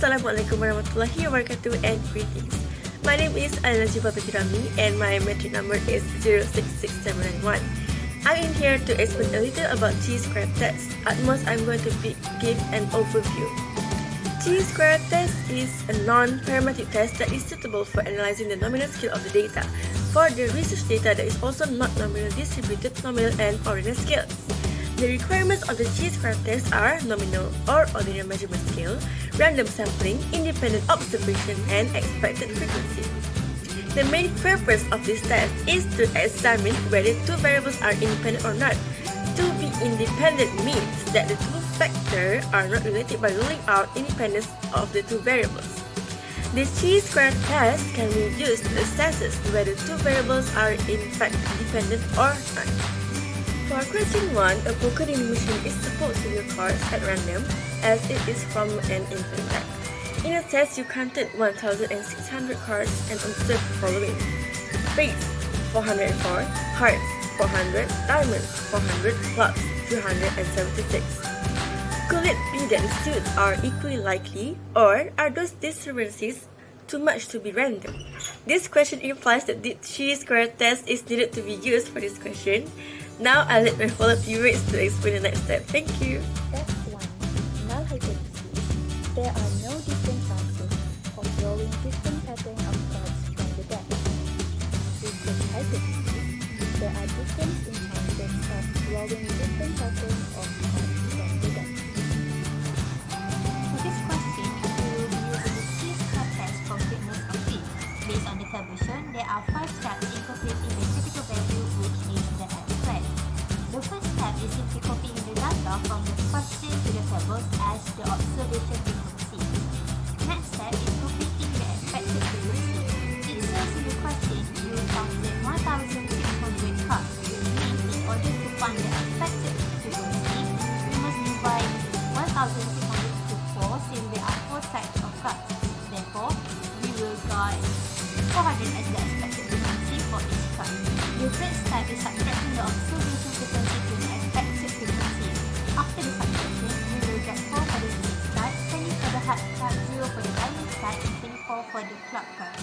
Assalamualaikum warahmatullahi wabarakatuh and greetings. My name is Najibah Ramli and my metric number is 066791. I'm in here to explain a little about Chi-square test. At most, I'm going to give an overview. Chi-square test is a non-parametric test that is suitable for analyzing the nominal scale of the data for the research data that is also not nominal distributed, nominal and ordinal scales. The requirements of the Chi-square test are nominal or ordinal measurement scale, random sampling, independent observation, and expected frequency. The main purpose of this test is to examine whether two variables are independent or not. To be independent means that the two factors are not related by ruling out independence of the two variables. The Chi-square test can be used to assess whether two variables are in fact dependent or not. For question 1, a poker in the machine is supposed to be recorded at random as it is from an infinite deck. In a test, you counted 1,600 cards and observed the following: Spades 404, Hearts 400, Diamonds 400, Clubs 276. Could it be that the suits are equally likely, or are those discrepancies too much to be random? This question implies that the Chi-square test is needed to be used for this question. Now I'll let my fellow viewers to explain the next step. Thank you. Step 1. Null hypothesis. There are no different chances of drawing different pattern of cards from the deck. With the hypothesis, there are different chances of drawing different pattern of cards from the deck. For this question, we will be using the Chi-square test for fitness of fit. Based on the table shown, there are 5 steps in calculating the critical value, which is the X-squared. The first step is simply copying the data from the question to the tables as the observation frequency. Next step is computing the expected frequency. It says in the question you calculate 1,600 cards, which means in order to find the expected frequency, we must divide 1,600 to 4 since there are 4 types of cards. Therefore, we will get 400 as the expected frequency for each card. The third step is subtracting the observation frequency to the expected frequency. After the subtraction, we will get 4 for the spade card, 20 for the heart card, 0 for the diamond card, and 24 for the club card.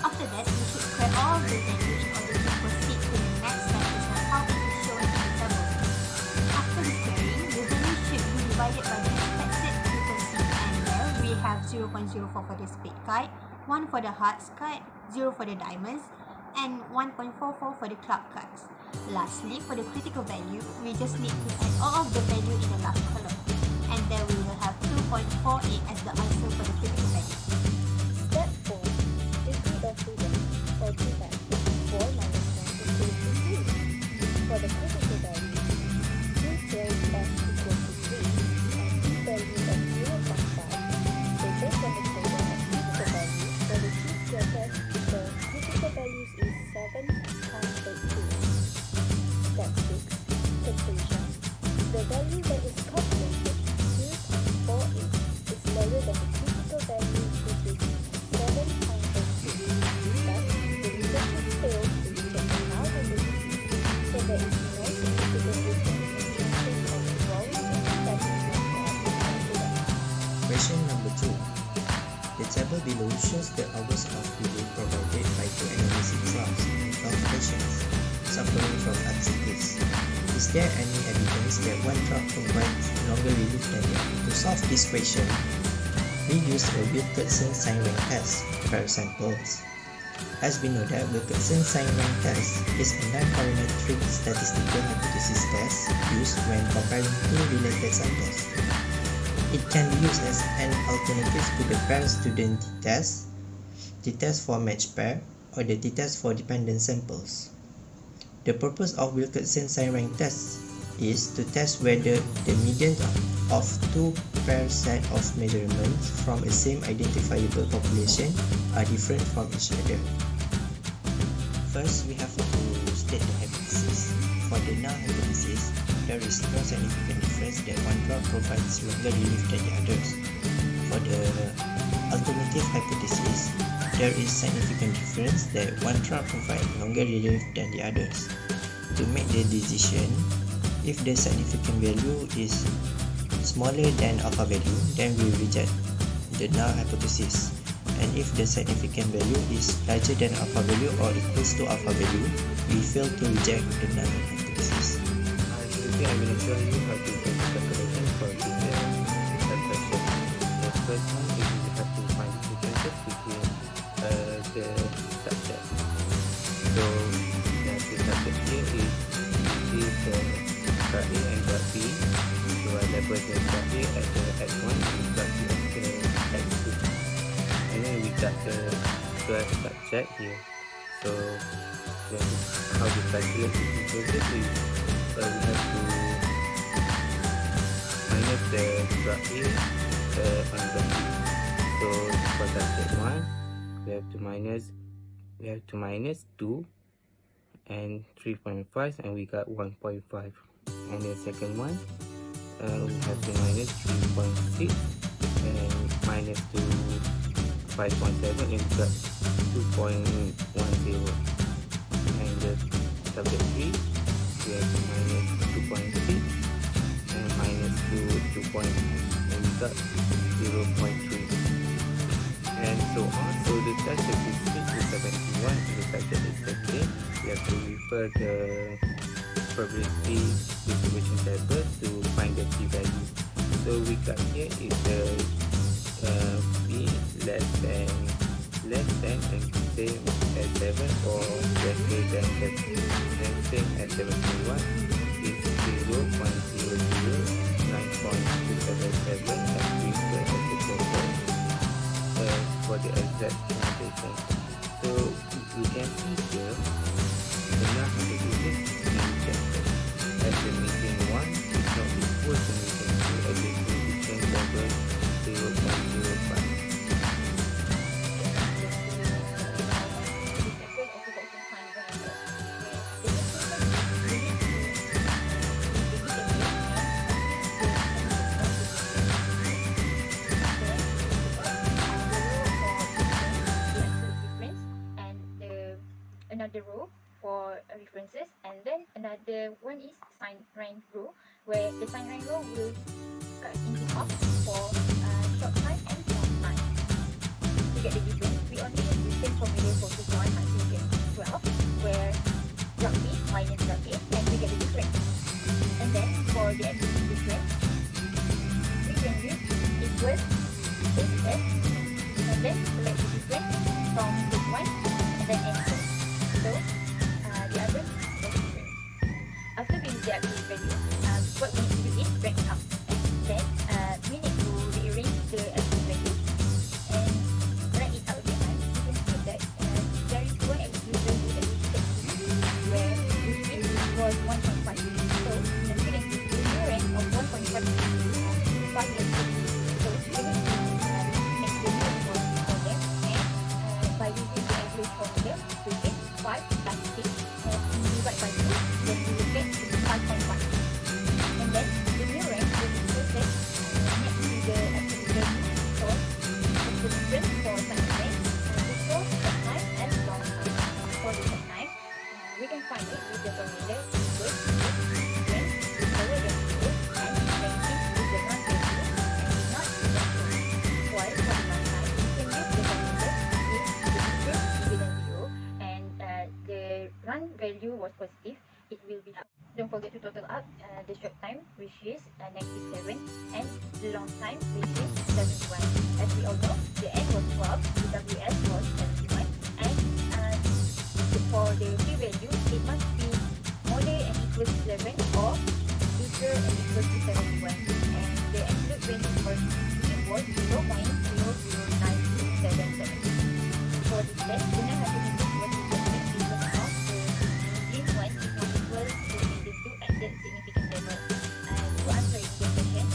After that, we should square all the value in order to proceed to the next step, which is how it is shown in the table. After the squaring, the value should be divided by the expected frequency, and there we have 0.04 for the spade card, 1 for the hearts card, 0 for the diamonds, and 1.44 for the club cards. Lastly, for the critical value, we just need to add all of the value in the last column, and then we will have 2.48 as the answer for the critical value. Step 4. Degree of freedom or T-tag. 4 minus 1 is equal to 3. For the critical value, T squared f equals to 3 and T value of 0.5. So based on the table of critical value, for the Chi-square test, the critical values is 7.82. Step 6. Conclusion. The value that is calculated, 0.48, is lower than the critical value, which is 7.82. Thus, the researchers failed to reject the null hypothesis, so there is no significant difference in chances of drawing different patterns of cards from the deck. Question number 2. The table below shows the hours of relief provided by two analysis drugs in 12 patients suffering from arthritis. Is there any evidence that one drug provides longer relief than the other? To solve this question, we use a Wilkinson sign rank test per samples. As we know that Wilkinson sign rank test is a non-parametric statistical hypothesis test used when comparing two related samples. It can be used as an alternative to the parent-student t-test, t-test for matched pair, or the t-test for dependent samples. The purpose of Wilkinson sign rank test is to test whether the median of two pair set of measurements from a same identifiable population are different from each other. First, we have to state the hypothesis. For the null hypothesis, there is no significant difference that one drug provides longer relief than the others. For the alternative hypothesis, there is significant difference that one drug provides longer relief than the others. To make the decision, if the significant value is smaller than alpha value, then we reject the null hypothesis. And if the significant value is larger than alpha value or equals to alpha value, we fail to reject the null hypothesis. Today I'm going to show you how to do the calculation for this question. The first one is we have to find the differences between the subject. So the subject here is graph A and graph B. So I label the graph A as the x1 and graph B as the x2. And then we got the graph subject here. So how to calculate the differences is we have to minus the graph A on graph B. So for subject 1, we have to minus 2 and 3.5, and we got 1.5. And the second one, we have to minus 3.6 and minus to 5.7, and we got 2.10. And the subject 3, we have to minus 2.6 and minus to 2. And we got 0.3. And so on. So the subject is 6 to 71, and the subject is 13. We have to refer the probability distribution table to find the p-value. So we got here is the p less than and same as 7 or lesser than 7, and same as 71 is 0.009.277 as referred as the total for the exact notation. So we can see here the null hypothesis is being rejected as the meeting 1 is not equal to meeting 2 as the difference level 0.05. Another row for references, and then another one is sign rank row, where the sign rank row will indicate off for short time and long time. To get the difference, we only use the same formula for this one until we get 12, where drop B minus drop A, and we get the difference. And then for the absolute difference, we can use equals AS, and then select the difference from this one, and then enter. So the other is different. After we use the absolute value, what we need to do is break up, and then we need to rearrange the absolute value and write it out again. You can see that there is one absolute value that we set where which was 1.5. So the student is the new rank of 1.5 is 5 and 6. So we need to make the new one for them, and by using the average formula, we get 5 plus 6 divided by 2, then we will get 5.5. And then the new rank will be placed next to the absolute value for the difference for second rank, which was short time and long time. For the short time, we can find it with the formula equals difference is lower than 0 and ranking is the non value and is not equal to. While for the long time, we can use the formula if the difference is bigger than 0 and the run value was positive, it will be. Don't forget to total up the short time, which is -7, and the long time, which is 71. As we all know, the N was 12, the WS was 71, and for the p-value, it must be smaller and equal to 7 or bigger and equal to 71. And the absolute value for p was 0.00977. For this test, the null hypothesis was rejected because of the mean one is not equal to mean 2 at the significant level. And to answer your question,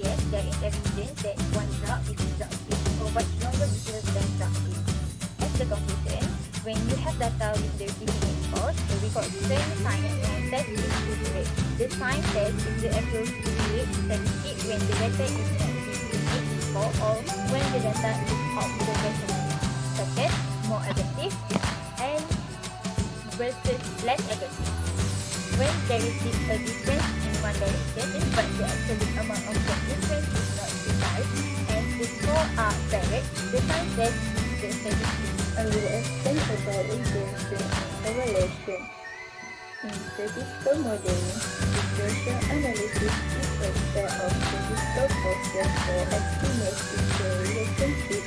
yes, there is evidence that one drop is productive, provides longer details than drop B. As the conclusion, when you have data with the definite scores, the record same sign and test is accurate. The sign test is the appropriate statistic when the data is not definite score or when the data is observational, such as more aggressive and versus less aggressive. When there is a difference in one direction, but the absolute amount of the difference is not precise, and The score are direct. Besides that, the statistics. I will explain about regression and correlation. In statistical modeling, regression analysis is a set of statistical process for estimating the relationship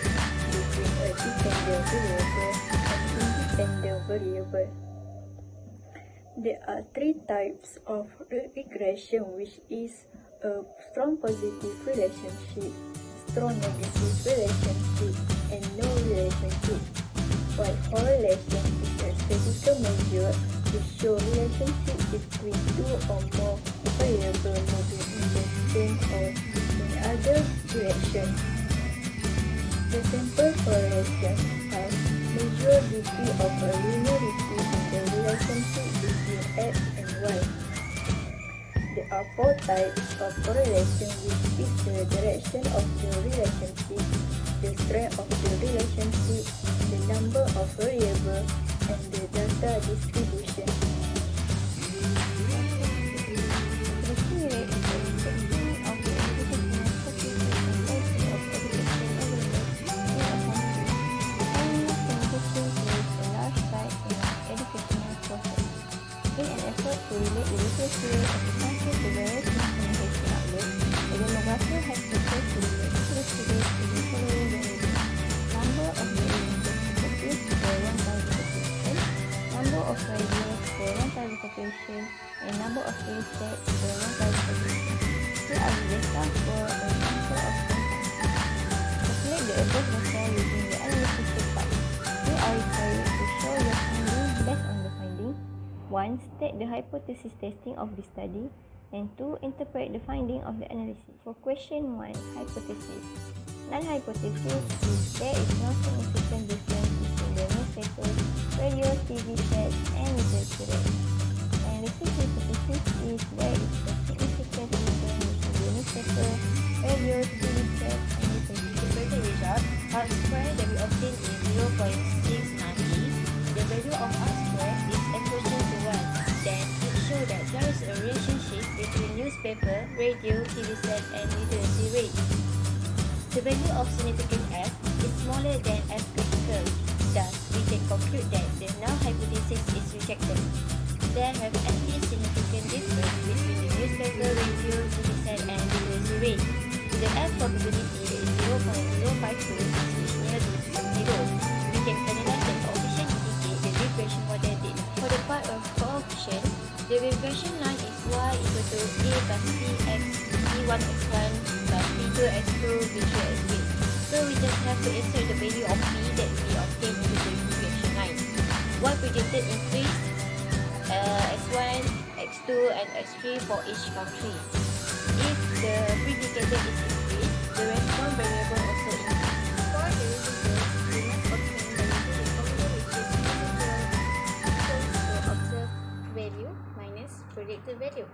between a dependent variable and independent variable. There are three types of regression, which is a strong positive relationship, strong negative relationship, and no relationship. While correlation is a statistical measure to show relationship between two or more variables moving in the same or in other direction. The sample correlation has measure degree of a linearity in the relationship between X and Y. There are four types of correlation, which is the direction of the relationship, the strength of the relationship, the number of variables, and the data distribution. The key rate is the reflection of the educational statistics and quality of education available in a country. Any communication plays a large part in the educational process. In an effort to relate the literacy rate of the country to various communication outlets, the demographer has proposed to relate literacy rate to the following variables: number of universities per 1,000 population, number of radios per 1,000 population, and number of research per 1,000 population. Here are the data for a sample of 10 countries. Calculate the above data using the analysis step. You are required to show your finding based on the finding. 1. State the hypothesis testing of the study, and 2. Interpret the finding of the analysis. For question 1, hypothesis. Null hypothesis is there is no significant difference between the newspaper, radio, TV sets, and literature rate. Analysis hypothesis is there is a significant difference between the newspaper, radio, TV sets, and literature. To further result, R square that we obtained is 0.690. The value of R square is approaching to 1. Then it shows that there is a relationship between newspaper, radio, TV set, and literacy rate. The value of significant F is smaller than F critical. Thus, we can conclude that the null hypothesis is rejected. There have at least significant difference between the newspaper, radio, TV set, and literacy rate. The F probability is 0.052 is near to 0. We can analyze the coefficient indicate the regression model data. For the part of coefficient, the regression line is y equal to a plus bx, b1x1 plus b2x2, b3x3. So we just have to insert the value of p that we obtained into the regression line. Y predicted increase x1, x2, and x3 for each country. If the predicted is increased, the response variable also increases. For the results, we must obtain the formula which is equals to observed value minus predicted value.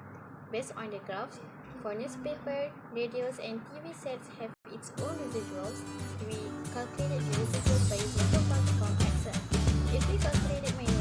Based on the graphs, for newspaper, radios, and TV sets have its own residuals, we calculated the residuals by using the from Excel. If we calculated minus